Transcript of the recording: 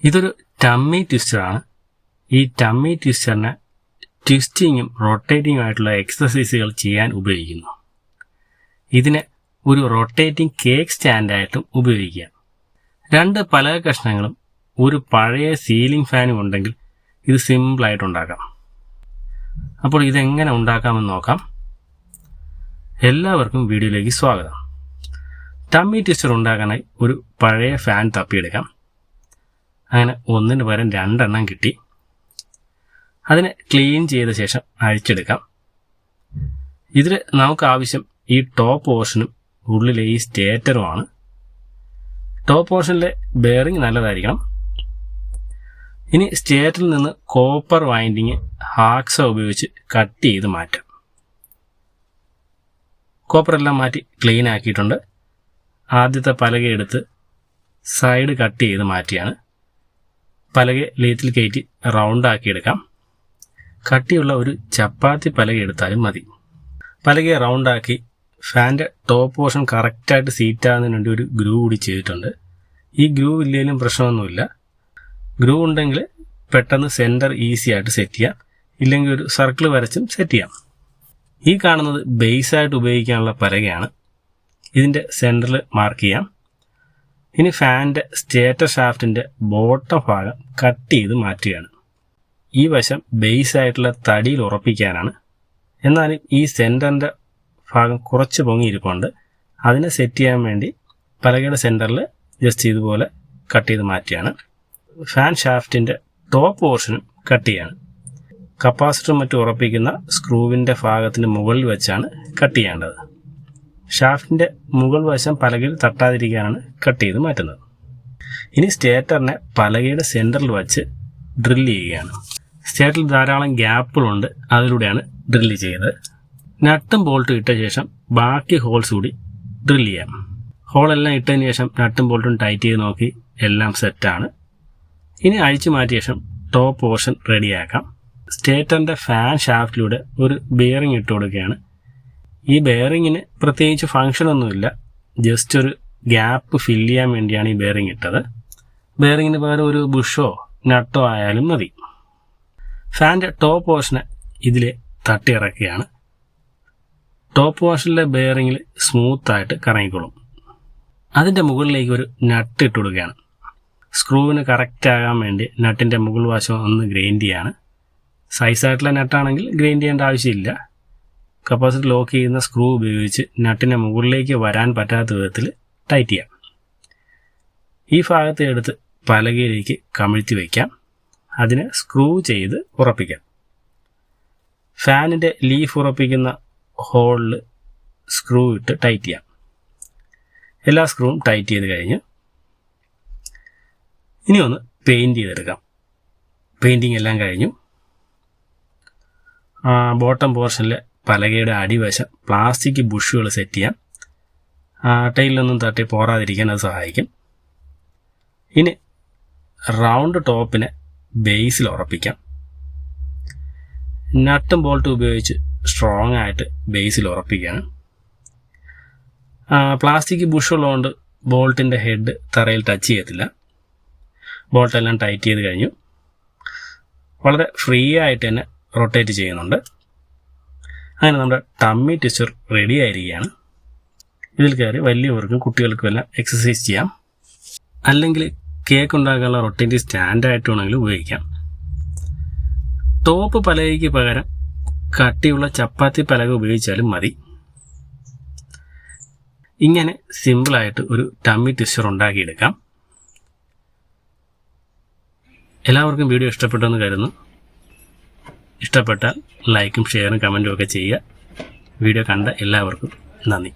ഇതൊരു ടമ്മി ട്വിസ്റ്ററാണ്. ഈ ടമ്മി ട്വിസ്റ്ററിനെ ട്വിസ്റ്റിങ്ങും റൊട്ടേറ്റിംഗും ആയിട്ടുള്ള എക്സസൈസുകൾ ചെയ്യാൻ ഉപയോഗിക്കുന്നു. ഇതിനെ ഒരു റൊട്ടേറ്റിംഗ് കേക്ക് സ്റ്റാൻഡായിട്ടും ഉപയോഗിക്കാം. 2 പലക കഷ്ണങ്ങളും ഒരു പഴയ സീലിംഗ് ഫാനും ഉണ്ടെങ്കിൽ ഇത് സിമ്പിളായിട്ട് ഉണ്ടാക്കാം. അപ്പോൾ ഇതെങ്ങനെ ഉണ്ടാക്കാമെന്ന് നോക്കാം. എല്ലാവർക്കും വീഡിയോയിലേക്ക് സ്വാഗതം. ടമ്മി ട്വിസ്റ്റർ ഉണ്ടാക്കാനായി ഒരു പഴയ ഫാൻ തപ്പിയെടുക്കാം. അങ്ങനെ 1 പകരം 2 കിട്ടി. അതിനെ ക്ലീൻ ചെയ്ത ശേഷം അഴിച്ചെടുക്കാം. ഇതിൽ നമുക്ക് ആവശ്യം ഈ ടോപ്പ് പോർഷനും ഉള്ളിലെ ഈ സ്റ്റേറ്ററുമാണ്. ടോപ്പ് പോർഷനിലെ ബെയറിംഗ് നല്ലതായിരിക്കണം. ഇനി സ്റ്റേറ്ററിൽ നിന്ന് കോപ്പർ വൈൻഡിങ് ഹാക്സ ഉപയോഗിച്ച് കട്ട് ചെയ്ത് മാറ്റാം. കോപ്പറെല്ലാം മാറ്റി ക്ലീൻ ആക്കിയിട്ടുണ്ട്. ആദ്യത്തെ പലക എടുത്ത് സൈഡ് കട്ട് ചെയ്ത് മാറ്റിയാണ്. പലക ലേത്തിൽ കയറ്റി റൗണ്ട് ആക്കിയെടുക്കാം. കട്ടിയുള്ള ഒരു ചപ്പാത്തി പലക എടുത്താലും മതി. പലകയെ റൗണ്ടാക്കി ഫാൻ്റെ ടോപ്പ് പോർഷൻ കറക്റ്റായിട്ട് സീറ്റാകുന്നതിന് വേണ്ടി ഒരു ഗ്രൂ കൂടി ചെയ്തിട്ടുണ്ട്. ഈ ഗ്രൂ ഇല്ലെങ്കിലും പ്രശ്നമൊന്നുമില്ല. ഗ്രൂ ഉണ്ടെങ്കിൽ പെട്ടെന്ന് സെൻറ്റർ ഈസി ആയിട്ട് സെറ്റ് ചെയ്യാം. ഇല്ലെങ്കിൽ ഒരു സർക്കിൾ വരച്ചും സെറ്റ് ചെയ്യാം. ഈ കാണുന്നത് ബേസായിട്ട് ഉപയോഗിക്കാനുള്ള പലകയാണ്. ഇതിൻ്റെ സെൻറ്ററിൽ മാർക്ക് ചെയ്യാം. ഇനി ഫാൻ്റെ സ്റ്റേറ്റർ ഷാഫ്റ്റിൻ്റെ ബോട്ടം ഭാഗം കട്ട് ചെയ്ത് മാറ്റുകയാണ്. ഈ വശം ബേസായിട്ടുള്ള തടിയിൽ ഉറപ്പിക്കാനാണ്. എന്നാലും ഈ സെൻറ്ററിൻ്റെ ഭാഗം കുറച്ച് പൊങ്ങിയിരിപ്പുണ്ട്. അതിനെ സെറ്റ് ചെയ്യാൻ വേണ്ടി പലകയുടെ സെൻറ്ററിൽ ജസ്റ്റ് ഇതുപോലെ കട്ട് ചെയ്ത് മാറ്റിയാണ്. ഫാൻ ഷാഫ്റ്റിൻ്റെ ടോപ്പ് പോർഷനും കട്ട് ചെയ്യാണ്. കപ്പാസിറ്ററും മറ്റും ഉറപ്പിക്കുന്ന സ്ക്രൂവിൻ്റെ ഭാഗത്തിന് മുകളിൽ വെച്ചാണ് കട്ട് ചെയ്യേണ്ടത്. ഷാഫ്റ്റിൻ്റെ മുകൾ വശം പലകയിൽ തട്ടാതിരിക്കാനാണ് കട്ട് ചെയ്ത് മാറ്റുന്നത്. ഇനി സ്റ്റേറ്ററിനെ പലകയുടെ സെൻറ്ററിൽ വച്ച് ഡ്രില്ല് ചെയ്യുകയാണ്. സ്റ്റേറ്ററിൽ ധാരാളം ഗ്യാപ്പുകളുണ്ട്. അതിലൂടെയാണ് ഡ്രില്ല് ചെയ്യുന്നത്. നട്ടും ബോൾട്ടും ഇട്ട ശേഷം ബാക്കി ഹോൾസ് കൂടി ഡ്രില്ല് ചെയ്യാം. ഹോളെല്ലാം ഇട്ടതിന് ശേഷം നട്ടും ബോൾട്ടും ടൈറ്റ് ചെയ്ത് നോക്കി എല്ലാം സെറ്റാണ്. ഇനി അഴിച്ചു മാറ്റിയ ശേഷം ടോപ്പ് പോർഷൻ റെഡിയാക്കാം. സ്റ്റേറ്ററിൻ്റെ ഫാൻ ഷാഫ്റ്റിലൂടെ ഒരു ബെയറിംഗ് ഇട്ട് കൊടുക്കുകയാണ്. ഈ ബെയറിങ്ങിന് പ്രത്യേകിച്ച് ഫങ്ഷനൊന്നുമില്ല. ജസ്റ്റ് ഒരു ഗ്യാപ്പ് ഫില്ല് ചെയ്യാൻ വേണ്ടിയാണ് ഈ ബെയറിംഗ് ഇട്ടത്. ബെയറിങ്ങിന് പകരം ഒരു ബുഷോ നട്ടോ ആയാലും മതി. ഫാൻ്റെ ടോപ്പ് പോർഷനെ ഇതിൽ തട്ടിയിറക്കുകയാണ്. ടോപ്പ് പോർഷനിലെ ബെയറിങ്ങിൽ സ്മൂത്തായിട്ട് കറങ്ങിക്കോളും. അതിൻ്റെ മുകളിലേക്ക് ഒരു നട്ട് ഇട്ട് കൊടുക്കുകയാണ്. സ്ക്രൂവിന് കറക്റ്റ് ആകാൻ വേണ്ടി നട്ടിൻ്റെ മുകൾ വശം ഒന്ന് ഗ്രൈൻഡ് ചെയ്യാണ്. സൈസായിട്ടുള്ള നട്ടാണെങ്കിൽ ഗ്രൈൻഡ് ചെയ്യേണ്ട ആവശ്യമില്ല. കപ്പാസിറ്റർ ലോക്ക് ചെയ്യുന്ന സ്ക്രൂ ഉപയോഗിച്ച് നട്ടിൻ്റെ മുകളിലേക്ക് വരാൻ പറ്റാത്ത വിധത്തിൽ ടൈറ്റ് ചെയ്യാം. ഈ ഭാഗത്തെ എടുത്ത് പലകയിലേക്ക് കമിഴ്ത്തി വയ്ക്കാം. അതിനെ സ്ക്രൂ ചെയ്ത് ഉറപ്പിക്കാം. ഫാനിൻ്റെ ലീഫ് ഉറപ്പിക്കുന്ന ഹോളിൽ സ്ക്രൂ ഇട്ട് ടൈറ്റ് ചെയ്യാം. എല്ലാ സ്ക്രൂവും ടൈറ്റ് ചെയ്ത് കഴിഞ്ഞ് ഇനി ഒന്ന് പെയിൻറ്റ് ചെയ്തെടുക്കാം. പെയിൻറ്റിങ് എല്ലാം കഴിഞ്ഞു. ബോട്ടം പോർഷനിൽ പലകയുടെ അടിവശം പ്ലാസ്റ്റിക് ബുഷുകൾ സെറ്റ് ചെയ്യാം. ടൈലിലൊന്നും തട്ടി പോറാതിരിക്കാൻ അത് സഹായിക്കും. ഇനി റൗണ്ട് ടോപ്പിനെ ബേസിൽ ഉറപ്പിക്കാം. നട്ടും ബോൾട്ടും ഉപയോഗിച്ച് സ്ട്രോങ് ആയിട്ട് ബേസിൽ ഉറപ്പിക്കുകയാണ്. പ്ലാസ്റ്റിക് ബുഷ് ഉള്ളതുകൊണ്ട് ബോൾട്ടിൻ്റെ ഹെഡ് തറയിൽ ടച്ച് ചെയ്യത്തില്ല. ബോൾട്ടെല്ലാം ടൈറ്റ് ചെയ്ത് കഴിഞ്ഞു. വളരെ ഫ്രീ ആയിട്ട് തന്നെ റൊട്ടേറ്റ് ചെയ്യുന്നുണ്ട്. അങ്ങനെ നമ്മുടെ ടമ്മി ട്വിസ്റ്റർ റെഡി ആയിരിക്കുകയാണ്. ഇതിൽ കയറി വലിയവർക്കും കുട്ടികൾക്കും എല്ലാം എക്സസൈസ് ചെയ്യാം. അല്ലെങ്കിൽ കേക്ക് ഉണ്ടാക്കാനുള്ള റൊട്ടേറ്റിംഗ് സ്റ്റാൻഡായിട്ട് വേണമെങ്കിൽ ഉപയോഗിക്കാം. ടോപ്പ് പലകയ്ക്ക് പകരം കട്ടിയുള്ള ചപ്പാത്തി പലക ഉപയോഗിച്ചാലും മതി. ഇങ്ങനെ സിമ്പിളായിട്ട് ഒരു ടമ്മി ട്വിസ്റ്റർ ഉണ്ടാക്കിയെടുക്കാം. എല്ലാവർക്കും വീഡിയോ ഇഷ്ടപ്പെട്ടെന്ന് കരുതുന്നു. ഇഷ്ടപ്പെട്ടാൽ ലൈക്കും ഷെയറും കമൻറ്റും ഒക്കെ ചെയ്യുക. വീഡിയോ കണ്ട എല്ലാവർക്കും നന്ദി.